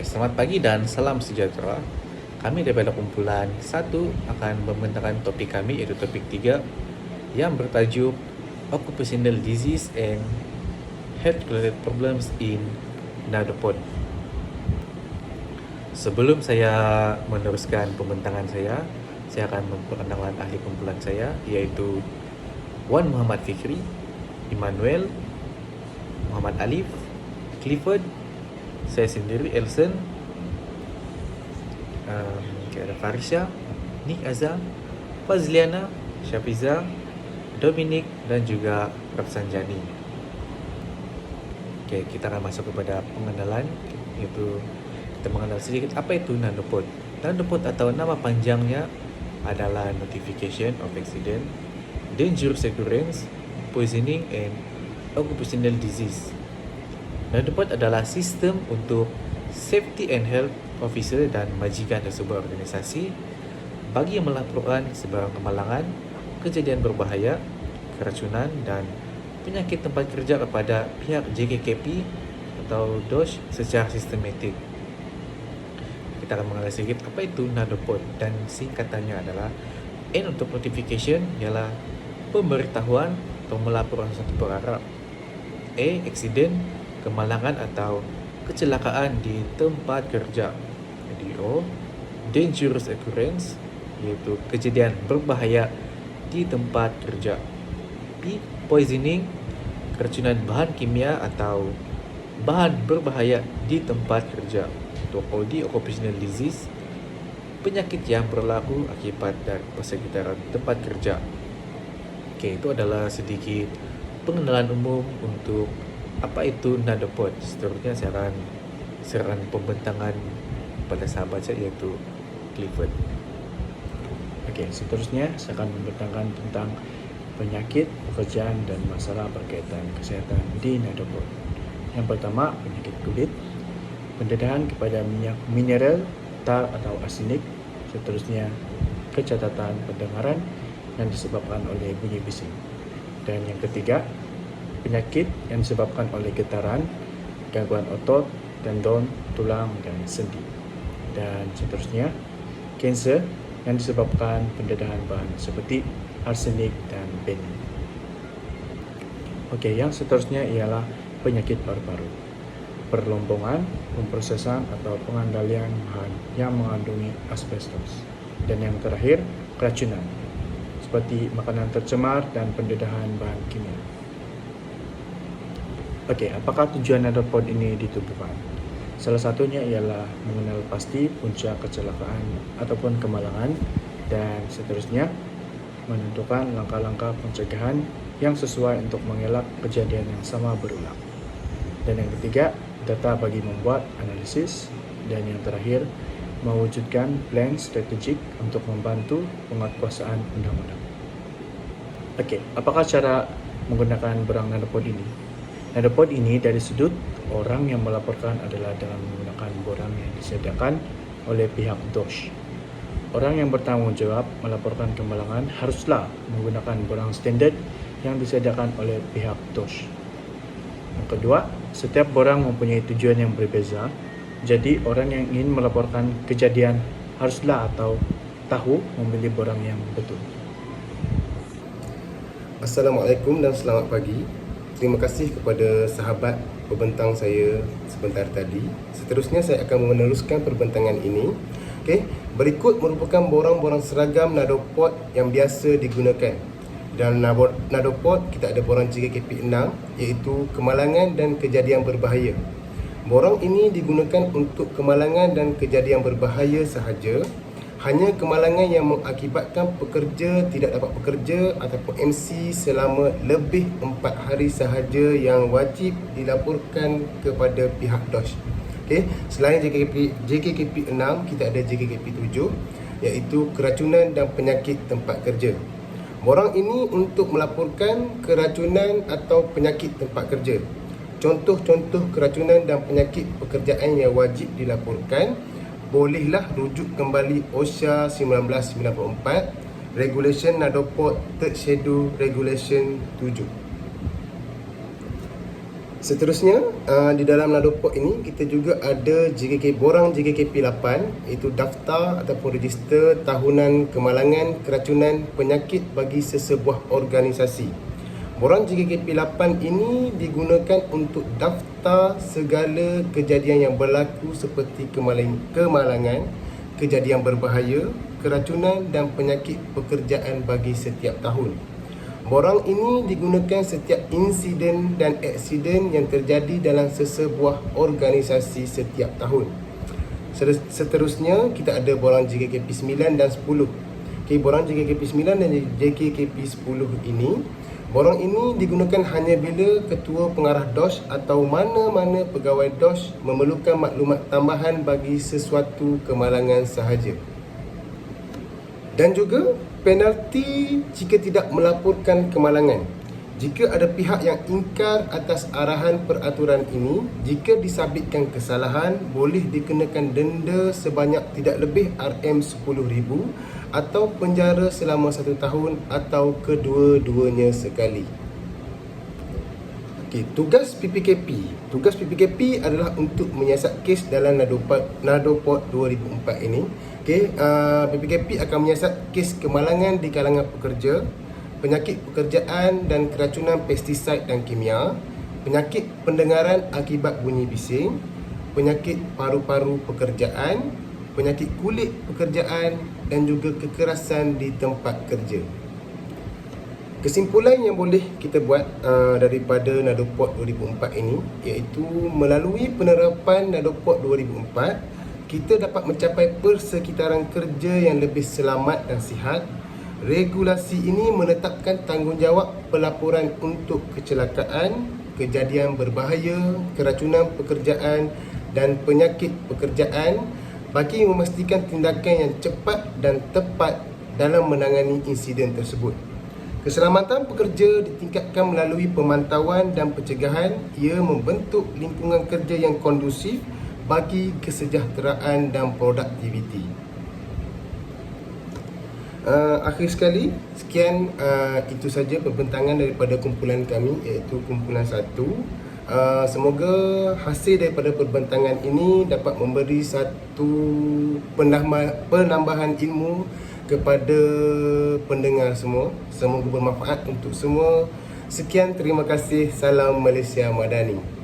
Selamat pagi dan salam sejahtera. Kami daripada kumpulan 1 akan membentangkan topik kami iaitu topik 3 yang bertajuk Occupational Disease and Health-related Problems in Nadopod. Sebelum saya meneruskan pembentangan saya akan memperkenalkan ahli kumpulan saya iaitu Wan Muhammad Fikri, Immanuel, Muhammad Alif, Clifford, saya sendiri Elson, ada Farisha, Nick Azhar, Fazliana, Syafiza, Dominic dan juga Rafsanjani. Okay, kita akan masuk kepada pengenalan, iaitu kita mengenal sedikit apa itu Nadopod. Nadopod atau nama panjangnya adalah Notification of Accident, Dangerous Occurrence, Poisoning and Occupational Disease. Nadopod adalah sistem untuk safety and health officer dan majikan dari sebuah organisasi bagi yang melaporkan sebarang kemalangan, kejadian berbahaya, keracunan dan penyakit tempat kerja kepada pihak JKKP atau DOSH secara sistematik. Kita akan mengenal sedikit apa itu Nadopod dan singkatannya adalah N untuk notification ialah pemberitahuan atau melaporkan suatu perkara. A. Accident, kemalangan atau kecelakaan di tempat kerja. Jadi O. Dangerous occurrence, iaitu kejadian berbahaya di tempat kerja. P. Poisoning, keracunan bahan kimia atau bahan berbahaya di tempat kerja. Untuk OD, Occupational Disease, penyakit yang berlaku akibat dari persekitaran tempat kerja. Oke, itu adalah sedikit pengenalan umum untuk apa itu Nadopod. Seterusnya saya akan serahkan pembentangan pada sahabat saya iaitu Clifford. Okey, seterusnya saya akan membentangkan tentang penyakit, pekerjaan dan masalah berkaitan kesihatan di Nadopod. Yang pertama, penyakit kulit, pendedahan kepada minyak mineral, tar atau arsenik. Seterusnya, kecacatan pendengaran yang disebabkan oleh bunyi bising. Dan yang ketiga, penyakit yang disebabkan oleh getaran, gangguan otot, tendon, tulang dan sendi. Dan seterusnya, kanser yang disebabkan pendedahan bahan seperti arsenik dan benin. Okey, yang seterusnya ialah penyakit paru-paru, perlombongan, pemprosesan atau pengandalian bahan yang mengandungi asbestos. Dan yang terakhir, keracunan seperti makanan tercemar dan pendedahan bahan kimia. Okey, apakah tujuan Nadopod ini ditubuhkan? Salah satunya ialah mengenal pasti punca kecelakaan ataupun kemalangan dan seterusnya menentukan langkah-langkah pencegahan yang sesuai untuk mengelak kejadian yang sama berulang. Dan yang ketiga, data bagi membuat analisis dan yang terakhir mewujudkan plan strategik untuk membantu penguatkuasaan undang-undang. Okey, apakah cara menggunakan berang Nadopod ini? Nadopod ini dari sudut orang yang melaporkan adalah dengan menggunakan borang yang disediakan oleh pihak DOSH. Orang yang bertanggung jawab melaporkan kemalangan haruslah menggunakan borang standard yang disediakan oleh pihak DOSH. Yang kedua, setiap borang mempunyai tujuan yang berbeza. Jadi orang yang ingin melaporkan kejadian haruslah atau tahu memilih borang yang betul. Assalamualaikum dan selamat pagi. Terima kasih kepada sahabat pembentang saya sebentar tadi. Seterusnya saya akan meneruskan perbentangan ini. Okey, berikut merupakan borang-borang seragam Nadopod yang biasa digunakan. Dalam Nadopod kita ada borang JKKP 6 iaitu kemalangan dan kejadian berbahaya. Borang ini digunakan untuk kemalangan dan kejadian berbahaya sahaja. Hanya kemalangan yang mengakibatkan pekerja tidak dapat bekerja ataupun MC selama lebih 4 hari sahaja yang wajib dilaporkan kepada pihak DOSH. Okey, selain JKKP 6, kita ada JKKP 7 iaitu keracunan dan penyakit tempat kerja. Borang ini untuk melaporkan keracunan atau penyakit tempat kerja. Contoh-contoh keracunan dan penyakit pekerjaan yang wajib dilaporkan bolehlah rujuk kembali OSHA 1994, Regulation Nadopod Third Schedule Regulation 7. Seterusnya, di dalam Nadopod ini kita juga ada borang JKKP 8, iaitu daftar ataupun register tahunan kemalangan, keracunan, penyakit bagi sesebuah organisasi. Borang JKKP 8 ini digunakan untuk daftar segala kejadian yang berlaku seperti kemalangan, kejadian berbahaya, keracunan dan penyakit pekerjaan bagi setiap tahun. Borang ini digunakan setiap insiden dan aksiden yang terjadi dalam sesebuah organisasi setiap tahun. Seterusnya, kita ada borang JKKP 9 dan 10. Okay, borang JKKP 9 dan JKKP 10 ini, borang ini digunakan hanya bila ketua pengarah DOS atau mana-mana pegawai DOS memerlukan maklumat tambahan bagi sesuatu kemalangan sahaja. Dan juga penalti jika tidak melaporkan kemalangan. Jika ada pihak yang ingkar atas arahan peraturan ini, jika disabitkan kesalahan, boleh dikenakan denda sebanyak tidak lebih RM10,000 atau penjara selama 1 tahun atau kedua-duanya sekali. Okay, tugas PPKP. Tugas PPKP adalah untuk menyiasat kes dalam Nadopod 2004 ini. Okay, PPKP akan menyiasat kes kemalangan di kalangan pekerja, penyakit pekerjaan dan keracunan pestisida dan kimia, penyakit pendengaran akibat bunyi bising, penyakit paru-paru pekerjaan, penyakit kulit pekerjaan dan juga kekerasan di tempat kerja. Kesimpulan yang boleh kita buat daripada Nadopod 2004 ini, iaitu melalui penerapan Nadopod 2004, kita dapat mencapai persekitaran kerja yang lebih selamat dan sihat. Regulasi ini menetapkan tanggungjawab pelaporan untuk kecelakaan, kejadian berbahaya, keracunan pekerjaan dan penyakit pekerjaan bagi memastikan tindakan yang cepat dan tepat dalam menangani insiden tersebut. Keselamatan pekerja ditingkatkan melalui pemantauan dan pencegahan. Ia membentuk lingkungan kerja yang kondusif bagi kesejahteraan dan produktiviti. Akhir sekali, sekian itu saja perbentangan daripada kumpulan kami, iaitu kumpulan 1. Semoga hasil daripada perbentangan ini dapat memberi satu penambahan ilmu kepada pendengar semua. Semoga bermanfaat untuk semua. Sekian, terima kasih. Salam Malaysia Madani.